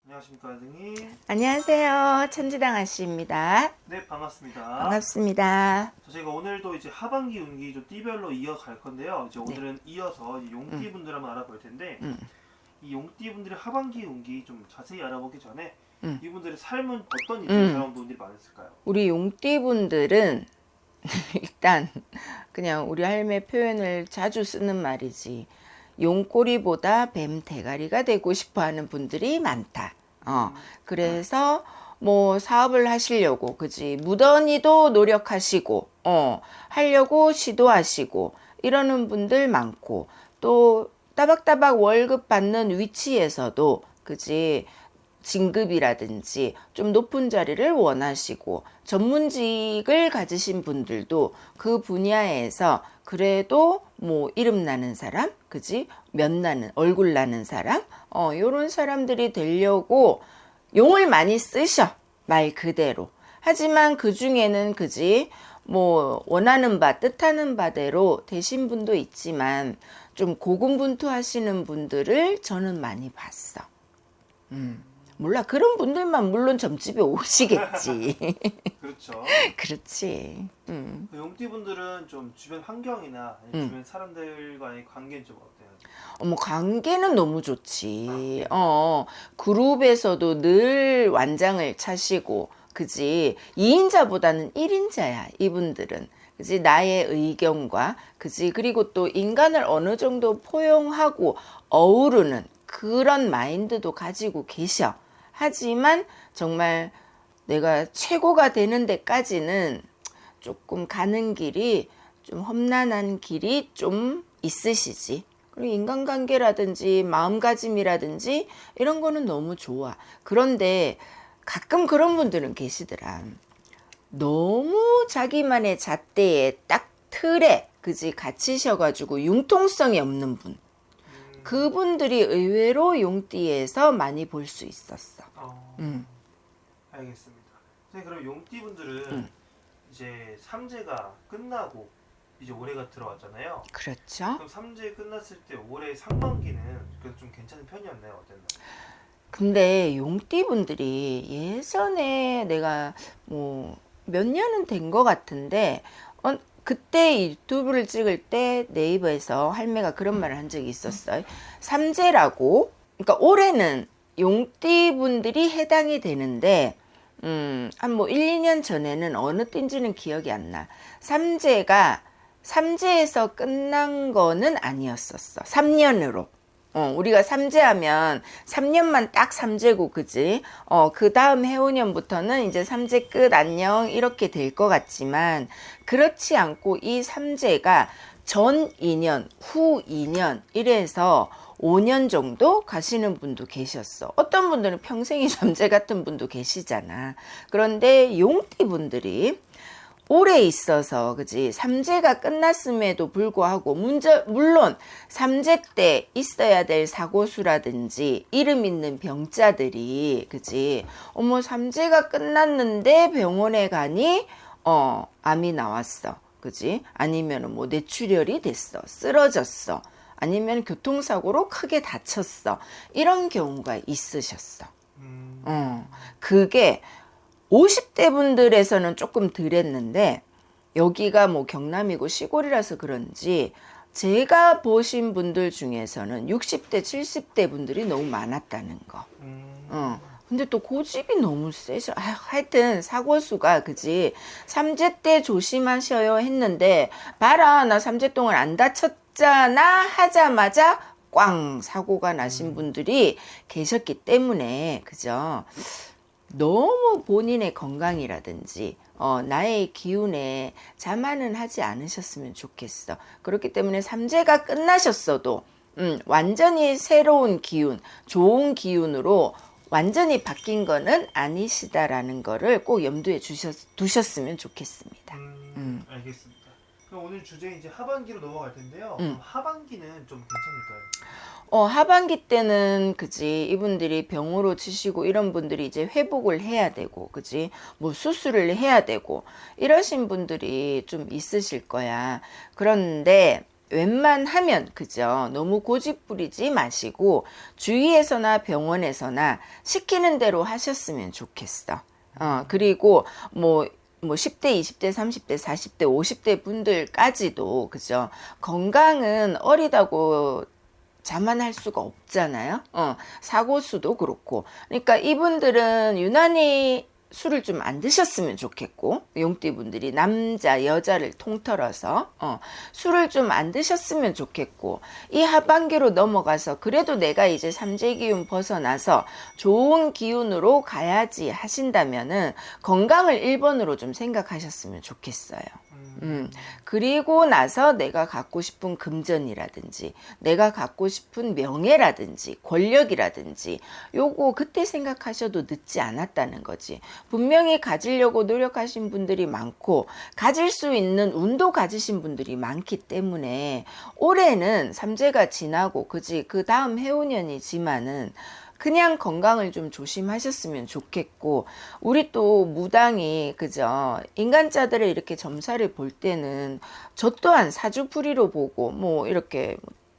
안녕하십니까, 선생님. 안녕하세요. 천지당 아씨입니다. 네, 반갑습니다. 반갑습니다. 저희가 오늘도 이제 하반기 운기 좀 띠별로 이어갈 건데요. 이제 네. 오늘은 이어서 이제 용띠 분들 한번 알아볼 텐데, 음. 이 용띠 분들의 하반기 운기 좀 자세히 알아보기 전에 음. 이분들의 삶은 어떤 인생을 살아온 분들이 많았을까요? 우리 용띠분들은 일단 그냥 우리 할매 표현을 자주 쓰는 말이지. 용꼬리보다 뱀 대가리가 되고 싶어 하는 분들이 많다. 그래서 뭐 사업을 하시려고, 그지? 무던히도 노력하시고, 하려고 시도하시고, 이러는 분들 많고, 또 따박따박 월급 받는 위치에서도, 그지? 진급이라든지 좀 높은 자리를 원하시고 전문직을 가지신 분들도 그 분야에서 그래도 뭐 이름 나는 사람, 그지? 면 나는, 얼굴 나는 사람, 요런 사람들이 되려고 용을 많이 쓰셔. 말 그대로. 하지만 그 중에는, 그지? 뭐 원하는 바, 뜻하는 바대로 되신 분도 있지만 좀 고군분투하시는 분들을 저는 많이 봤어. 몰라, 그런 분들만 물론 점집에 오시겠지. 그렇죠. 그렇지. 그 용띠 분들은 좀 주변 환경이나 아니면 주변 사람들과의 관계는 좀 어때요? 어머, 관계는 너무 좋지. 그룹에서도 늘 완장을 차시고, 그지? 2인자보다는 1인자야, 이분들은. 그지? 나의 의견과, 그지? 그리고 또 인간을 어느 정도 포용하고 어우르는 그런 마인드도 가지고 계셔. 하지만 정말 내가 최고가 되는 데까지는 조금 가는 길이 좀 험난한 길이 좀 있으시지. 그리고 인간관계라든지 마음가짐이라든지 이런 거는 너무 좋아. 그런데 가끔 그런 분들은 계시더라. 너무 자기만의 잣대에 딱 틀에, 그지? 갇히셔가지고 융통성이 없는 분. 그분들이 의외로 용띠에서 많이 볼 수 있었어. 알겠습니다. 선생님, 그럼 용띠 분들은 이제 삼재가 끝나고 이제 올해가 들어왔잖아요. 그렇죠. 그럼 삼재 끝났을 때 올해 상반기는 그래도 좀 괜찮은 편이었나요? 어땠나요? 근데 용띠분들이 예전에 내가 뭐 몇 년은 된 것 같은데, 그때 유튜브를 찍을 때 네이버에서 할매가 그런 말을 한 적이 있었어요. 삼재라고, 그러니까 올해는 용띠분들이 해당이 되는데, 한 뭐 1, 2년 전에는 어느 띠인지는 기억이 안 나. 삼재에서 끝난 거는 아니었었어. 3년으로. 우리가 삼재하면 3년만 딱 삼재고, 그지? 그 다음 해오년부터는 이제 삼재 끝, 안녕, 이렇게 될 것 같지만, 그렇지 않고 이 삼재가 전 2년, 후 2년, 이래서 5년 정도 가시는 분도 계셨어. 어떤 분들은 평생이 삼재 같은 분도 계시잖아. 그런데 용띠 분들이 올해 있어서, 그지? 삼재가 끝났음에도 불구하고 물론 삼재 때 있어야 될 사고수라든지 이름 있는 병자들이, 그지? 어머, 삼재가 끝났는데 병원에 가니 암이 나왔어. 그지? 아니면 뭐 뇌출혈이 됐어. 쓰러졌어. 아니면 교통사고로 크게 다쳤어. 이런 경우가 있으셨어. 그게 50대 분들에서는 조금 덜했는데, 여기가 뭐 경남이고 시골이라서 그런지 제가 보신 분들 중에서는 60대, 70대 분들이 너무 많았다는 거. 근데 또 고집이 너무 세셔. 하여튼 사고수가, 그지? 삼재 때 조심하셔요 했는데, 봐라, 나 삼재 동안 안 다쳤잖아 하자마자 꽝 사고가 나신 분들이 계셨기 때문에, 그죠? 너무 본인의 건강이라든지 나의 기운에 자만은 하지 않으셨으면 좋겠어. 그렇기 때문에 삼재가 끝나셨어도 완전히 새로운 기운, 좋은 기운으로 완전히 바뀐 거는 아니시다라는 거를 꼭 염두에 두셨으면 좋겠습니다. 알겠습니다. 그럼 오늘 주제 이제 하반기로 넘어갈 텐데요. 그럼 하반기는 좀 괜찮을까요? 하반기 때는, 그지? 이분들이 병으로 치시고 이런 분들이 이제 회복을 해야 되고, 그지? 뭐 수술을 해야 되고 이러신 분들이 좀 있으실 거야. 그런데 웬만하면 그죠? 너무 고집 부리지 마시고 주위에서나 병원에서나 시키는 대로 하셨으면 좋겠어. 그리고 뭐 10대, 20대, 30대, 40대, 50대 분들까지도 그죠? 건강은 어리다고 자만할 수가 없잖아요. 사고수도 그렇고. 그러니까 이분들은 유난히 술을 좀 안 드셨으면 좋겠고, 용띠분들이 남자 여자를 통틀어서 술을 좀 안 드셨으면 좋겠고, 이 하반기로 넘어가서 그래도 내가 이제 삼재 기운 벗어나서 좋은 기운으로 가야지 하신다면은 건강을 1번으로 좀 생각하셨으면 좋겠어요. 그리고 나서 내가 갖고 싶은 금전이라든지 내가 갖고 싶은 명예라든지 권력이라든지 요거 그때 생각하셔도 늦지 않았다는 거지. 분명히 가지려고 노력하신 분들이 많고 가질 수 있는 운도 가지신 분들이 많기 때문에 올해는 삼재가 지나고 그지 그 다음 해오년이지만은 그냥 건강을 좀 조심하셨으면 좋겠고, 우리 또 무당이 그죠 인간자들의 이렇게 점사를 볼 때는 저 또한 사주풀이로 보고 뭐 이렇게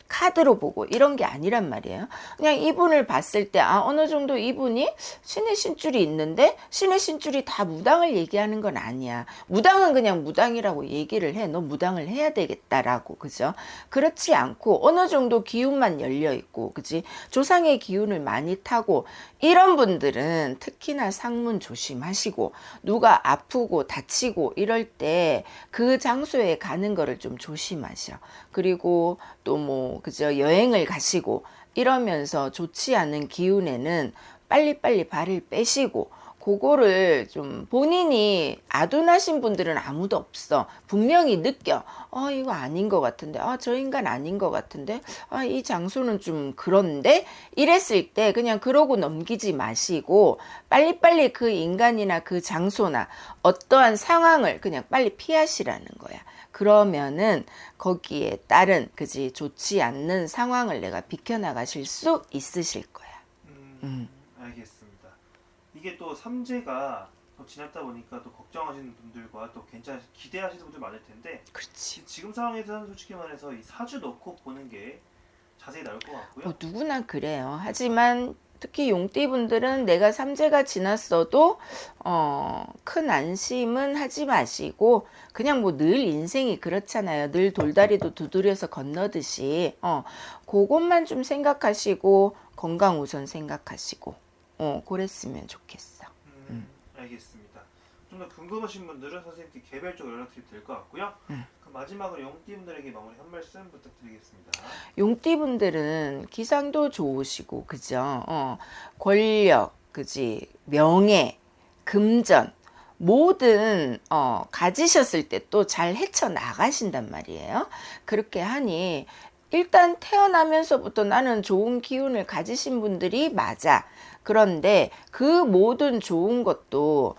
카드로 보고 이런 게 아니란 말이에요. 그냥 이분을 봤을 때 어느 정도 이분이 신의 신줄이 있는데 신의 신줄이 다 무당을 얘기하는 건 아니야. 무당은 그냥 무당이라고 얘기를 해. 너 무당을 해야 되겠다라고. 그죠? 그렇지 않고 어느 정도 기운만 열려 있고 그지? 조상의 기운을 많이 타고 이런 분들은 특히나 상문 조심하시고 누가 아프고 다치고 이럴 때 그 장소에 가는 거를 좀 조심하셔. 그리고 또 뭐 그죠 여행을 가시고 이러면서 좋지 않은 기운에는 빨리빨리 발을 빼시고 그거를 좀 본인이 아둔하신 분들은 아무도 없어. 분명히 느껴. 이거 아닌 것 같은데. 저 인간 아닌 것 같은데. 이 장소는 좀 그런데. 이랬을 때 그냥 그러고 넘기지 마시고 빨리빨리 그 인간이나 그 장소나 어떠한 상황을 그냥 빨리 피하시라는 거야. 그러면은 거기에 따른 그지 좋지 않는 상황을 내가 비켜나가실 수 있으실 거야. 알겠습니다. 이게 또 삼재가 더 지났다 보니까 또 걱정하시는 분들과 또 기대하시는 분들 많을 텐데, 그렇지. 지금 상황에서는 솔직히 말해서 이 사주 넣고 보는 게 자세히 나올 것 같고요. 누구나 그래요. 하지만 특히 용띠분들은 내가 삼재가 지났어도 큰 안심은 하지 마시고 그냥 뭐 늘 인생이 그렇잖아요. 늘 돌다리도 두드려서 건너듯이 그것만 좀 생각하시고 건강 우선 생각하시고 그랬으면 좋겠어. 알겠습니다. 좀 더 궁금하신 분들은 선생님께 개별적으로 연락드리면 될 것 같고요. 그럼 마지막으로 용띠분들에게 마무리 한 말씀 부탁드리겠습니다. 용띠분들은 기상도 좋으시고 그죠? 권력, 그지? 명예, 금전 모든 가지셨을 때 또 잘 헤쳐나가신단 말이에요. 그렇게 하니 일단 태어나면서부터 나는 좋은 기운을 가지신 분들이 맞아. 그런데 그 모든 좋은 것도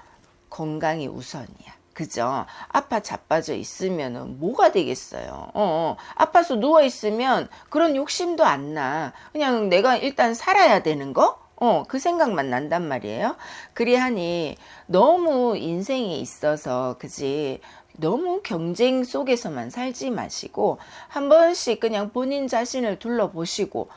건강이 우선이야. 그죠? 아파 자빠져 있으면 뭐가 되겠어요. 아파서 누워 있으면 그런 욕심도 안 나. 그냥 내가 일단 살아야 되는 거? 그 생각만 난단 말이에요. 그리하니 너무 인생에 있어서 그지? 너무 경쟁 속에서만 살지 마시고 한 번씩 그냥 본인 자신을 둘러보시고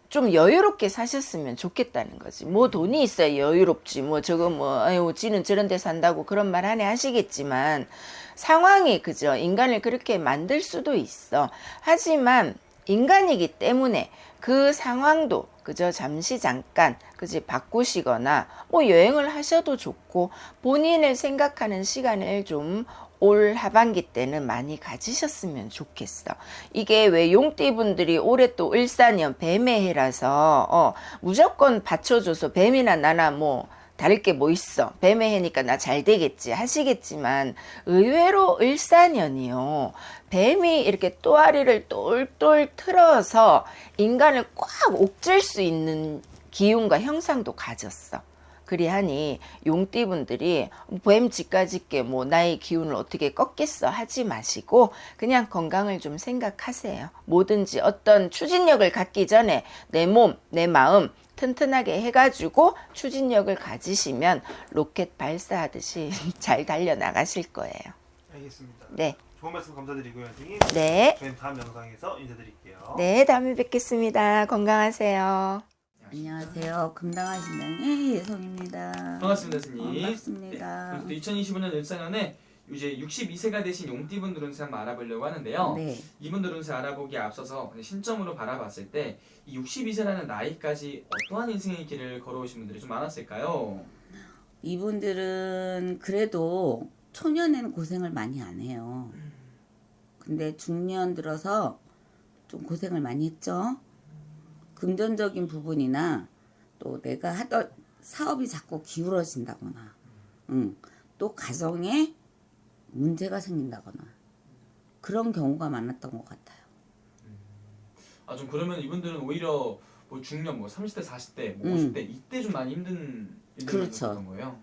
좀 여유롭게 사셨으면 좋겠다는 거지. 뭐 돈이 있어야 여유롭지. 뭐 저거 뭐 아유 지는 저런 데 산다고 그런 말 하네 하시겠지만 상황이 그죠. 인간을 그렇게 만들 수도 있어. 하지만 인간이기 때문에 그 상황도 그저 잠시 잠깐 그지 바꾸시거나 뭐 여행을 하셔도 좋고 본인을 생각하는 시간을 좀 올 하반기 때는 많이 가지셨으면 좋겠어. 이게 왜 용띠분들이 올해 또 을사년 뱀의 해라서 무조건 받쳐줘서 뱀이나 나나 뭐 다를 게 뭐 있어. 뱀의 해니까 나 잘 되겠지 하시겠지만 의외로 을사년이요. 뱀이 이렇게 또아리를 똘똘 틀어서 인간을 꽉 옥죄일 수 있는 기운과 형상도 가졌어. 그리하니 용띠분들이 뱀 집까짓게 뭐 나의 기운을 어떻게 꺾겠어 하지 마시고 그냥 건강을 좀 생각하세요. 뭐든지 어떤 추진력을 갖기 전에 내 몸, 내 마음 튼튼하게 해가지고 추진력을 가지시면 로켓 발사하듯이 잘 달려나가실 거예요. 알겠습니다. 네. 좋은 말씀 감사드리고요, 선생님. 네. 저희는 다음 영상에서 인사드릴게요. 네, 다음에 뵙겠습니다. 건강하세요. 안녕하세요. 금당하신당의 예성입니다. 반갑습니다, 스님. 반갑습니다. 네, 2025년 을사년에 이제 62세가 되신 용띠분들 운세 한번 알아보려고 하는데요. 네. 이분들 운세 알아보기에 앞서서 신점으로 바라봤을 때 이 62세라는 나이까지 어떠한 인생의 길을 걸어오신 분들이 좀 많았을까요? 이분들은 그래도 초년에는 고생을 많이 안 해요. 근데 중년 들어서 좀 고생을 많이 했죠. 금전적인 부분이나 또 내가 하던 사업이 자꾸 기울어진다거나, 또 가정에 문제가 생긴다거나 그런 경우가 많았던 것 같아요. 아, 좀 그러면 이분들은 오히려 뭐 중년, 뭐 30대, 40대, 뭐 50대 이때 좀 많이 힘든 일들이 그렇죠. 있었던 거예요?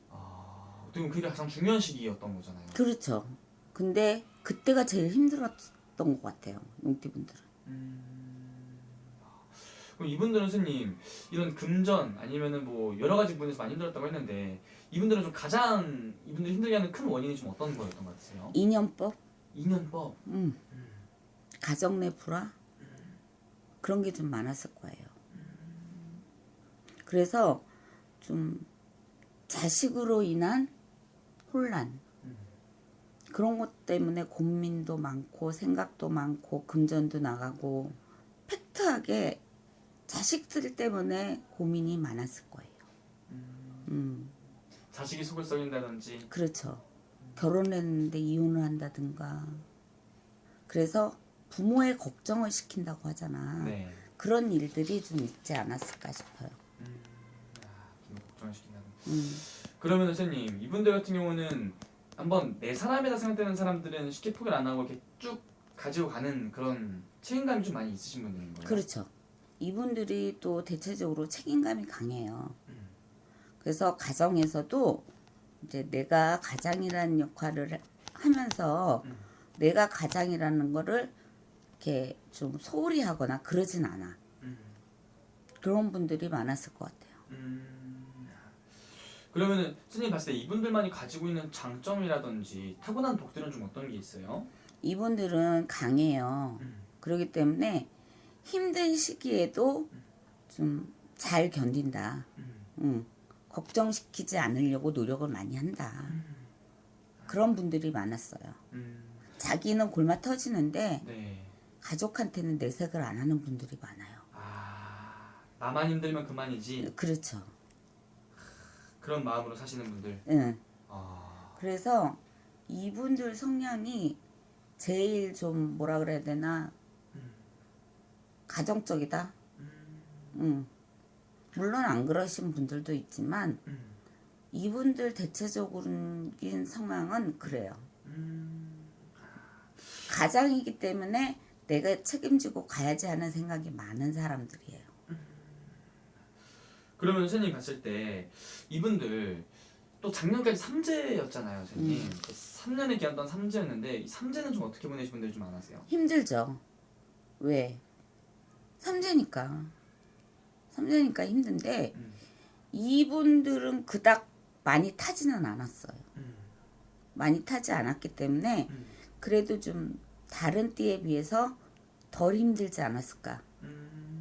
아, 어떻게 보면 그게 가장 중요한 시기였던 거잖아요. 그렇죠. 근데 그때가 제일 힘들었던 것 같아요. 용띠분들은. 그럼 이분들은 스님 이런 금전 아니면은 뭐 여러 가지 부분에서 많이 힘들었다고 했는데 이분들은 좀 가장 이분들 힘들게 하는 큰 원인이 좀 어떤 거였던 것 같으세요? 인연법, 인연법. 가정 내 불화 그런 게 좀 많았을 거예요. 그래서 좀 자식으로 인한 혼란 그런 것 때문에 고민도 많고 생각도 많고 금전도 나가고 팩트하게 자식들 때문에 고민이 많았을 거예요. 자식이 속을 썩인다든지. 그렇죠. 결혼했는데 이혼을 한다든가. 그래서 부모의 걱정을 시킨다고 하잖아. 네. 그런 일들이 좀 있지 않았을까 싶어요. 부모 걱정을 시킨다는. 음. 그러면 선생님 이분들 같은 경우는 한번 내 사람이다 생각되는 사람들은 쉽게 포기를 안 하고 이렇게 쭉 가지고 가는 그런 책임감이 좀 많이 있으신 분들인 거예요. 그렇죠. 이분들이 또 대체적으로 책임감이 강해요. 그래서 가정에서도 이제 내가 가장이라는 역할을 하면서 내가 가장이라는 거를 이렇게 좀 소홀히 하거나 그러진 않아. 그런 분들이 많았을 것 같아요. 그러면은 선생님 봤을 때 이분들만이 가지고 있는 장점이라든지 타고난 복들은 좀 어떤 게 있어요? 이분들은 강해요. 그렇기 때문에 힘든 시기에도 좀 잘 견딘다. 걱정시키지 않으려고 노력을 많이 한다. 그런 분들이 많았어요. 자기는 골마 터지는데 네. 가족한테는 내색을 안 하는 분들이 많아요. 아, 나만 힘들면 그만이지. 그렇죠. 그런 마음으로 사시는 분들. 응. 아, 그래서 이분들 성향이 제일 좀 뭐라 그래야 되나 가정적이다. 물론 안 그러신 분들도 있지만 이분들 대체적인 성향은 그래요. 가장이기 때문에 내가 책임지고 가야지 하는 생각이 많은 사람들이에요. 그러면 선생님 봤을 때 이분들 또 작년까지 삼재였잖아요, 선생님. 3년의 기간 동안 삼재였는데 이 삼재는 좀 어떻게 보내신 분들이 좀 많으세요? 힘들죠. 왜? 삼재니까 힘든데 이분들은 그닥 많이 타지는 않았어요. 많이 타지 않았기 때문에 그래도 좀 다른 띠에 비해서 덜 힘들지 않았을까.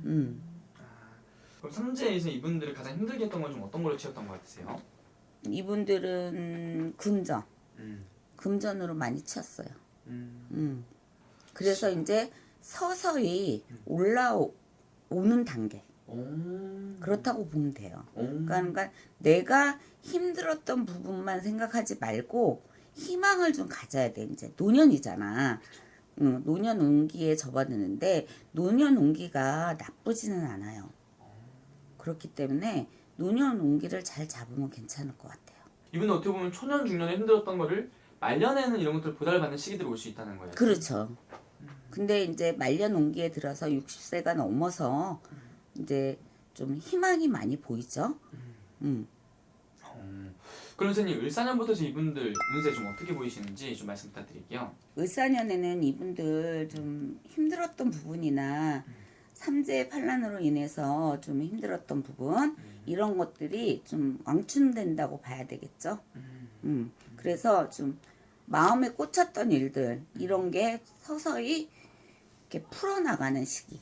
그럼 삼재에서 이분들을 가장 힘들게 했던 건 좀 어떤 걸로 치웠던 것 같으세요? 이분들은 금전으로 많이 치였어요. 그래서 이제 서서히 올라오는 단계. 그렇다고 보면 돼요. 그러니까 내가 힘들었던 부분만 생각하지 말고 희망을 좀 가져야 돼. 이제 노년이잖아. 노년 운기에 접어드는데 노년 운기가 나쁘지는 않아요. 그렇기 때문에 노년 운기를 잘 잡으면 괜찮을 것 같아요. 이분은 어떻게 보면 초년 중년에 힘들었던 거를 말년에는 이런 것들 보답을 받는 시기들이 올 수 있다는 거예요. 그렇죠. 근데 이제 말년 운기에 들어서 60세가 넘어서 이제 좀 희망이 많이 보이죠. 그럼 선생님 을사년부터 이분들 운세 좀 어떻게 보이시는지 좀 말씀 부탁드릴게요. 을사년에는 이분들 좀 힘들었던 부분이나 삼재 판란으로 인해서 좀 힘들었던 부분 이런 것들이 좀 왕춘된다고 봐야 되겠죠. 그래서 좀 마음에 꽂혔던 일들 이런 게 서서히 이렇게 풀어나가는 시기.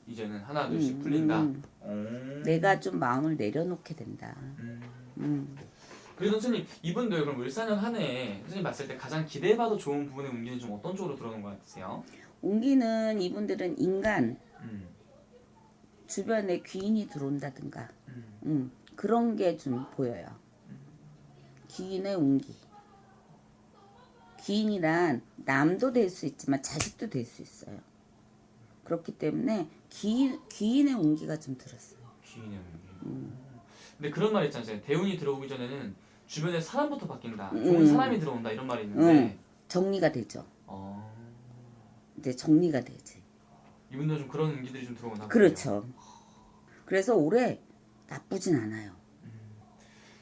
이제는 하나 둘씩 풀린다. 내가 좀 마음을 내려놓게 된다. 그래도 선생님 이분들 그럼 을사년 한 해에 선생님 봤을 때 가장 기대해봐도 좋은 부분의 운기는 좀 어떤 쪽으로 들어오는 것 같으세요? 운기는 이분들은 인간 음. 주변에 귀인이 들어온다든가 그런 게 좀 보여요. 귀인의 운기. 귀인이란 남도 될 수 있지만 자식도 될 수 있어요. 그렇기 때문에 귀인의 운기가 좀 들었어요. 귀인의 운기. 근데 그런 말 있잖아요. 대운이 들어오기 전에는 주변에 사람부터 바뀐다. 좋은 사람이 들어온다 이런 말이 있는데 정리가 되죠. 어, 이제 정리가 되지. 이분들 좀 그런 운기들이 좀 들어오나 보네요. 그렇죠. 그래서 올해 나쁘진 않아요.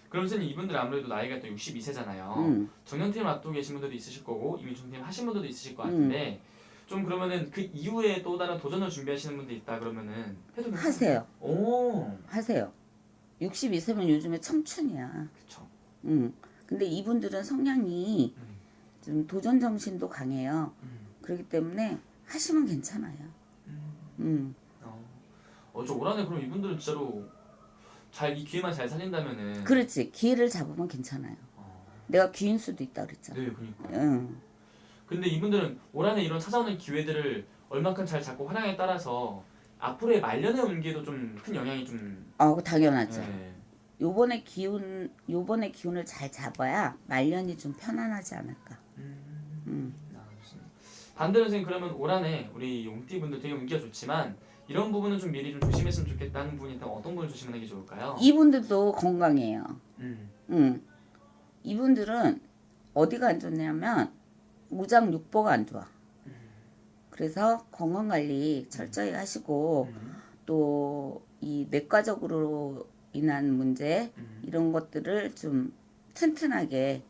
그럼 선생님 이분들 아무래도 나이가 또 62세잖아요. 정년퇴임 앞두고 계신 분들도 있으실 거고 이미 정년퇴임 하신 분들도 있으실 것 같은데 좀 그러면은 그 이후에 또 다른 도전을 준비하시는 분들 있다 그러면은 해도 괜찮아요? 하세요. 오, 하세요. 62세면 요즘에 청춘이야. 그쵸. 근데 이분들은 성향이 좀 도전 정신도 강해요. 그렇기 때문에 하시면 괜찮아요. 저 올 한해 그럼 이분들은 진짜로 잘 이 기회만 잘 살린다면은. 그렇지. 기회를 잡으면 괜찮아요. 내가 귀인 수도 있다 그랬잖아. 네, 그러니까. 응. 근데 이분들은 올 한해 이런 찾아오는 기회들을 얼마큼 잘 잡고 활용에 따라서 앞으로의 말년의 운기에도 좀 큰 영향이 좀. 당연하죠. 네. 요번에 기운을 잘 잡아야 말년이 좀 편안하지 않을까. 좋습니다. 반대로 선생님 그러면 올 한해 우리 용띠분들 되게 운기가 좋지만 이런 부분은 좀 미리 좀 조심했으면 좋겠다는 부분이 있다면 어떤 부분을 조심하는 게 좋을까요? 이분들도 건강해요. 음. 이분들은 어디가 안 좋냐면 무장육보가 안 좋아. 그래서 건강 관리 철저히 하시고 또 이 내과적으로 인한 문제 이런 것들을 좀 튼튼하게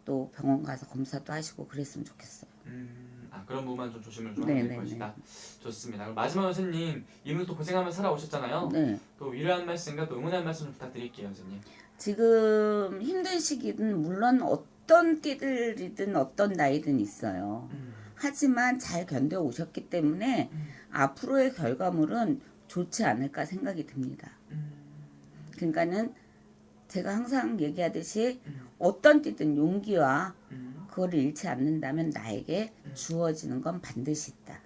또 병원 가서 검사도 하시고 그랬으면 좋겠어요. 그런 부분만 좀 조심을 좀 하면 될 것이다. 좋습니다. 그럼 마지막으로 선생님 이분들 또 고생하면서 살아오셨잖아요. 네. 또 위로한 말씀과 또 응원의 말씀 좀 부탁드릴게요, 선생님. 지금 힘든 시기는 물론 어떤 띠들이든 어떤 나이든 있어요. 하지만 잘 견뎌 오셨기 때문에 앞으로의 결과물은 좋지 않을까 생각이 듭니다. 그러니까는 제가 항상 얘기하듯이 어떤 띠든 용기와 그걸 잃지 않는다면 나에게 주어지는 건 반드시 있다.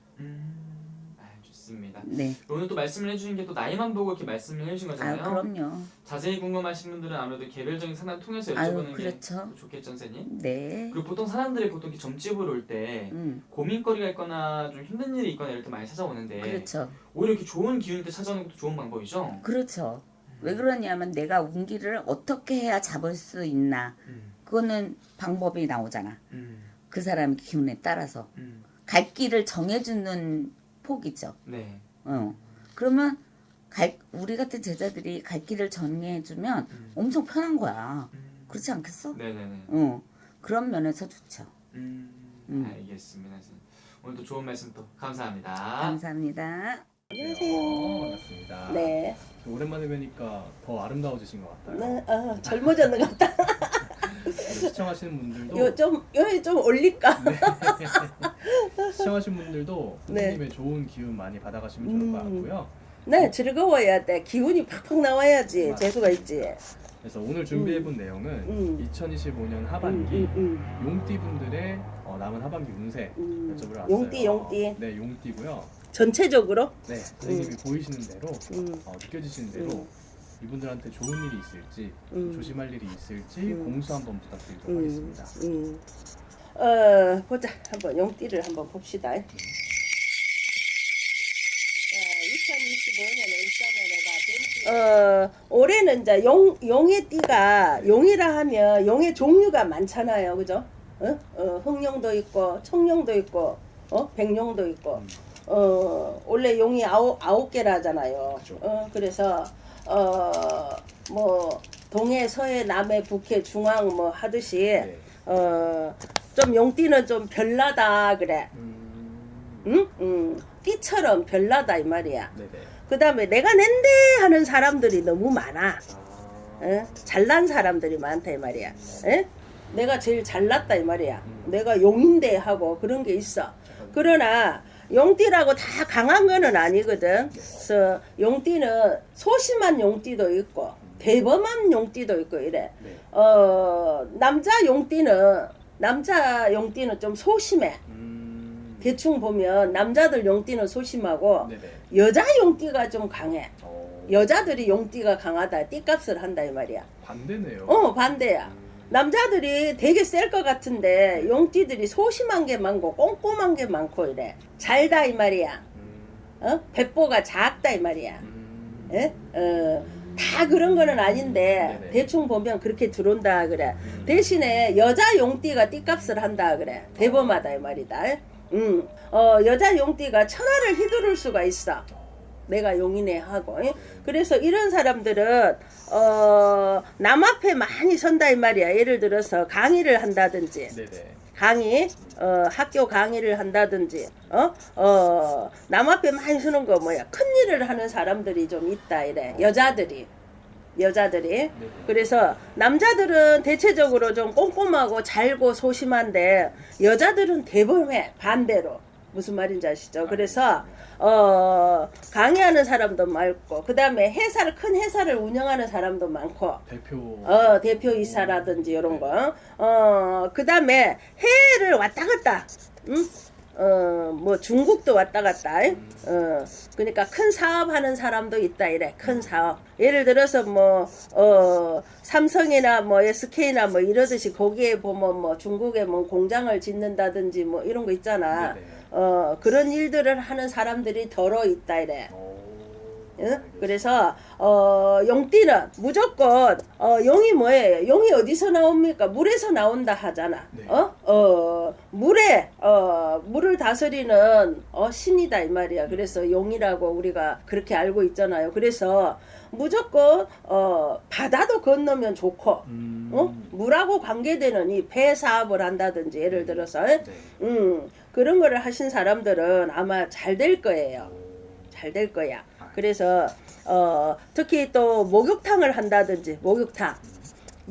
좋습니다. 네. 오늘 또 말씀을 해주신 게 또 나이만 보고 이렇게 말씀을 해주신 거잖아요. 그럼요. 자세히 궁금하신 분들은 아무래도 개별적인 상담 통해서 여쭤보는 그렇죠. 게 좋겠죠, 선생님? 네. 그리고 보통 사람들이 보통 이렇게 점집을 올 때 고민거리가 있거나 좀 힘든 일이 있거나 이럴 때 많이 찾아오는데 그렇죠. 오히려 이렇게 좋은 기운일 때 찾아오는 것도 좋은 방법이죠? 그렇죠. 왜 그러냐면 내가 운기를 어떻게 해야 잡을 수 있나 그거는 방법이 나오잖아. 그 사람의 기운에 따라서 갈 길을 정해주는 폭이죠. 네. 그러면 우리 같은 제자들이 갈 길을 정해주면 엄청 편한 거야. 그렇지 않겠어? 네네네. 그런 면에서 좋죠. 알겠습니다. 오늘도 좋은 말씀 또 감사합니다. 감사합니다. 안녕하세요. 반갑습니다. 네. 오랜만에 뵈니까 더 아름다워지신 것 같아요. 네, 젊어졌는 것 같다. 시청하시는 분들도 여기 좀 올릴까? 시청하시는 분들도 네. 선생님의 좋은 기운 많이 받아가시면 좋을 것 같고요. 네, 즐거워야 돼. 기운이 팍팍 나와야지. 맞아. 재수가 있지. 그래서 오늘 준비해본 내용은 2025년 하반기 용띠 분들의 남은 하반기 운세 여쭤보러 왔어요. 용띠. 네, 용띠고요. 전체적으로? 네, 선생님이 보이시는 대로 느껴지시는 대로 이분들한테 좋은 일이 있을지 조심할 일이 있을지 공수 한번 부탁드리도록 하겠습니다. 보자. 한번 용띠를 한번 봅시다. 2025년에 올해는 이제 용의 띠가 용이라 하면 용의 종류가 많잖아요, 그죠? 흑룡도 있고 청룡도 있고 백룡도 있고 원래 용이 아홉 개라잖아요. 그죠. 그래서 뭐 동해 서해 남해 북해 중앙 뭐 하듯이 네. 좀 용띠는 좀 별나다 그래. 응? 띠처럼 별나다 이 말이야. 네네. 그 다음에 내가 낸데 하는 사람들이 너무 많아. 잘난 사람들이 많다 이 말이야. 내가 제일 잘났다 이 말이야. 내가 용인데 하고 그런 게 있어. 그러나 용띠라고 다 강한 거는 아니거든. 그래서 용띠는 소심한 용띠도 있고 대범한 용띠도 있고 이래. 네. 남자 용띠는 좀 소심해. 대충 보면 남자들 용띠는 소심하고 네네. 여자 용띠가 좀 강해. 어, 여자들이 용띠가 강하다. 띠값을 한다 이 말이야. 반대네요. 반대야. 남자들이 되게 셀 것 같은데 용띠들이 소심한 게 많고 꼼꼼한 게 많고 이래. 잘다 이 말이야. 배포가 작다 이 말이야. 예? 다 그런 거는 아닌데 네네. 대충 보면 그렇게 들어온다 그래. 대신에 여자 용띠가 띠값을 한다 그래. 대범하다 이 말이다. 여자 용띠가 천하를 휘두를 수가 있어. 내가 용이네 하고. 그래서 이런 사람들은 남 앞에 많이 선다 이 말이야. 예를 들어서 강의를 한다든지 네네. 학교 강의를 한다든지 남 앞에 많이 서는 거 뭐야, 큰 일을 하는 사람들이 좀 있다 이래. 여자들이 그래서 남자들은 대체적으로 좀 꼼꼼하고 잘고 소심한데 여자들은 대범해. 반대로. 무슨 말인지 아시죠? 그래서 강의하는 사람도 많고 그 다음에 큰 회사를 운영하는 사람도 많고 대표이사라든지 이런 거 그 다음에 해외를 왔다 갔다 뭐 중국도 왔다 갔다 그러니까 큰 사업하는 사람도 있다 이래. 큰 사업 예를 들어서 뭐 삼성이나 뭐 SK나 뭐 이러듯이 거기에 보면 뭐 중국에 뭐 공장을 짓는다든지 뭐 이런 거 있잖아. 네네. 그런 일들을 하는 사람들이 더러 있다 이래. 그래서 용띠는 무조건 용이 뭐예요? 용이 어디서 나옵니까? 물에서 나온다 하잖아. 네. 물을 다스리는 신이다 이 말이야. 그래서 용이라고 우리가 그렇게 알고 있잖아요. 그래서 무조건 바다도 건너면 좋고 물하고 관계되는 이 배 사업을 한다든지 예를 들어서 그런 거를 하신 사람들은 아마 잘 될 거예요. 잘 될 거야. 그래서 특히 또 목욕탕을 한다든지 목욕탕,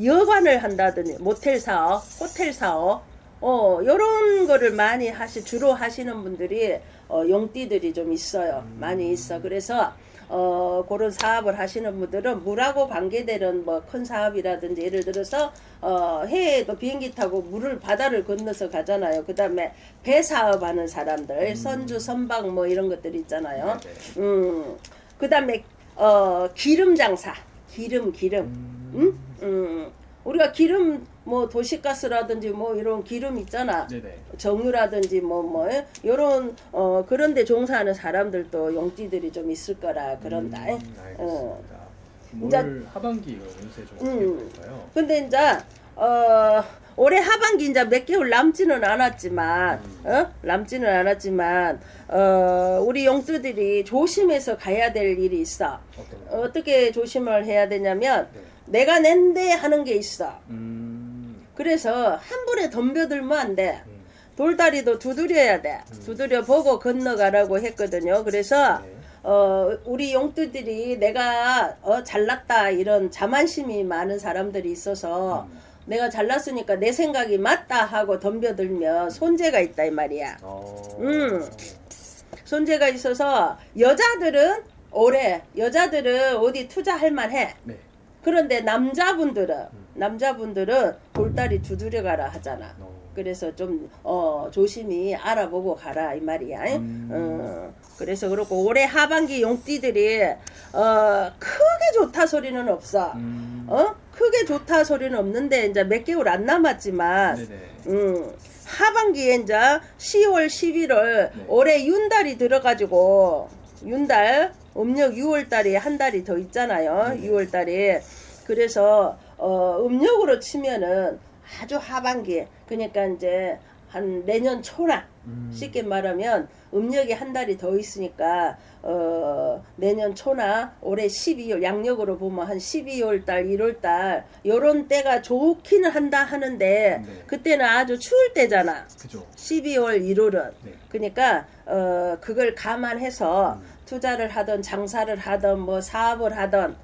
여관을 한다든지 모텔 사업, 호텔 사업 요런 거를 많이 주로 하시는 분들이 용띠들이 좀 있어요. 많이 있어. 그래서 그런 사업을 하시는 분들은 물하고 관계되는 뭐 큰 사업이라든지 예를 들어서 해외에도 비행기 타고 바다를 건너서 가잖아요. 그 다음에 배 사업하는 사람들, 선주, 선박 뭐 이런 것들 있잖아요. 그 다음에 기름 장사, 기름. 우리가 기름 뭐 도시가스라든지 뭐 이런 기름 있잖아. 네네. 정유라든지 뭐 요런 그런데 종사하는 사람들도 용띠들이 좀 있을 거라 그런다. 알겠습니다. 올 이제- 하반기 운세 좀 어떻게 될까요? 근데 이제 올해 하반기 이제 몇 개월 남지는 않았지만 우리 용띠들이 조심해서 가야 될 일이 있어. 어떤 거? 어떻게 조심을 해야 되냐면 내가 낸데 하는 게 있어. 그래서 한 번에 덤벼들면 안 돼. 돌다리도 두드려야 돼. 두드려 보고 건너가라고 했거든요. 그래서 네. 우리 용띠들이 내가 잘났다 이런 자만심이 많은 사람들이 있어서 내가 잘났으니까 내 생각이 맞다 하고 덤벼들면 손재가 있다 이 말이야. 손재가 있어서 여자들은 어디 투자할 만해. 네. 그런데 남자분들은 돌다리 두드려 가라 하잖아. 그래서 좀 조심히 알아보고 가라 이 말이야. 그래서 그렇고 올해 하반기 용띠들이 크게 좋다 소리는 없어. 크게 좋다 소리는 없는데 이제 몇 개월 안 남았지만 네네. 하반기에 이제 10월, 11월 네. 올해 윤달이 들어가지고 윤달 음력 6월달에 한 달이 더 있잖아요. 네네. 6월달에 그래서 음력으로 치면은 아주 하반기 그러니까 이제 한 내년 초나 쉽게 말하면 음력이 한 달이 더 있으니까 내년 초나 올해 12월 양력으로 보면 한 12월 달 1월 달 요런 때가 좋기는 한다 하는데 네. 그때는 아주 추울 때잖아. 그죠. 12월 1월은 네. 그러니까 그걸 감안해서 투자를 하든 장사를 하든 뭐 사업을 하든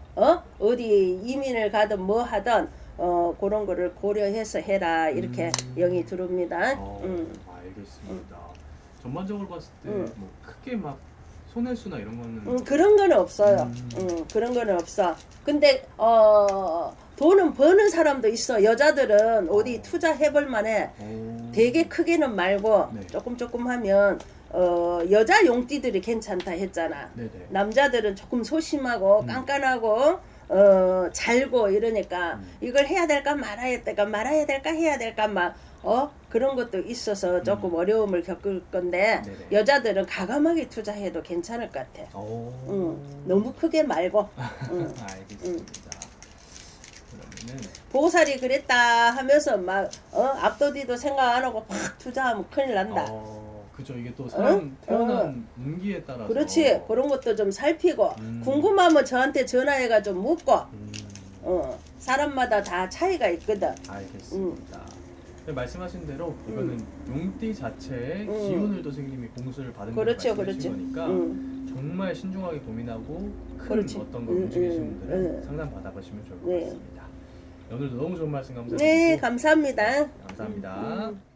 어디 이민을 가든 뭐 하든 그런 거를 고려해서 해라 이렇게 영이 들어옵니다. 알겠습니다. 전반적으로 봤을 때 뭐 크게 막 손해수나 이런 거는 그런 거는 없어요. 그런 거는 없어. 근데 돈은 버는 사람도 있어. 여자들은 어디 투자해볼 만해. 되게 크게는 말고 네. 조금 하면 여자 용띠들이 괜찮다 했잖아. 네네. 남자들은 조금 소심하고 깐깐하고 잘고 이러니까 이걸 해야 될까 말아야 될까 해야 될까 막 그런 것도 있어서 조금 어려움을 겪을 건데 네네. 여자들은 가감하게 투자해도 괜찮을 것 같아. 너무 크게 말고. 알겠습니다. 그러면은 보살이 그랬다 하면서 막 앞도뒤도 생각 안 하고 팍 투자하면 큰일 난다. 그죠. 이게 또 사람 태어난 운기에 따라서 그렇지. 그런 것도 좀 살피고 궁금하면 저한테 전화해가 좀 묻고 사람마다 다 차이가 있거든. 알겠습니다. 네, 말씀하신 대로 이거는 용띠 자체의 기운을 또 선생님이 공수를 받은 그렇죠, 말씀하신 거니까 정말 신중하게 고민하고 큰 그렇지. 어떤 걸 움직이시는 분들은 상담 받아보시면 좋을 것 네. 같습니다. 오늘도 너무 좋은 말씀 감사드리고 네, 감사합니다. 감사합니다.